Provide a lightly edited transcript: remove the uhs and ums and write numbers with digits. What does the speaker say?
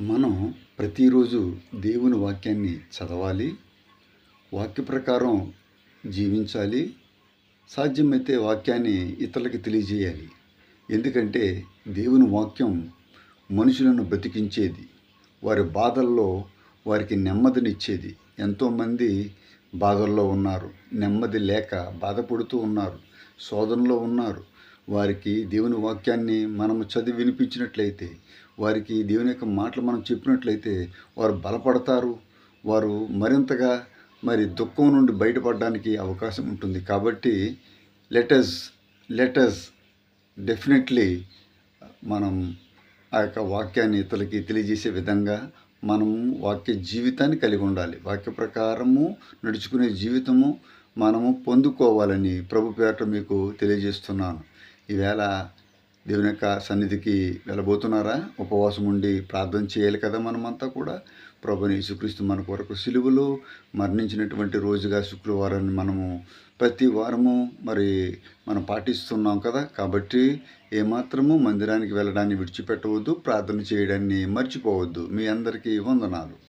మనం ప్రతిరోజు దేవుని వాక్యాన్ని చదవాలి. వాక్య ప్రకారం జీవించాలి. సాధ్యమైతే వాక్యాన్ని ఇతరులకి తెలియజేయాలి. ఎందుకంటే దేవుని వాక్యం మనుషులను బ్రతికించేది. వారి బాధల్లో వారికి నెమ్మదినిచ్చేది. ఎంతోమంది బాధల్లో ఉన్నారు. నెమ్మది లేక బాధపడుతూ ఉన్నారు. శోధనలో ఉన్నారు. వారికి దేవుని వాక్యాన్ని మనము చదివి వినిపించినట్లయితే, వారికి దేవుని యొక్క మాటలు మనం చెప్పినట్లయితే వారు బలపడతారు. వారు మరింతగా దుఃఖం నుండి బయటపడడానికి అవకాశం ఉంటుంది. కాబట్టి లెట్ అస్ డెఫినెట్లీ మనం ఆ యొక్క వాక్యాన్ని ఇతరులకి తెలియజేసే విధంగా మనము వాక్య జీవితాన్ని కలిగి ఉండాలి. వాక్య ప్రకారము నడుచుకునే జీవితము మనము పొందుకోవాలని ప్రభు పేరట మీకు తెలియజేస్తున్నాను. ఈవేళ దేవుని యొక్క సన్నిధికి వెళ్ళబోతున్నారా? ఉపవాసం ఉండి ప్రార్థన చేయాలి కదా. మనమంతా కూడా ప్రభువైన యేసుక్రీస్తు మన కొరకు సిలువలో మరణించినటువంటి రోజుగా శుక్రవారాన్ని మనము ప్రతి వారము మనం పాటిస్తున్నాం కదా. కాబట్టి ఏమాత్రము మందిరానికి వెళ్ళడాన్ని విడిచిపెట్టవద్దు. ప్రార్థన చేయడాన్ని మర్చిపోవద్దు. మీ అందరికీ వందనాలు.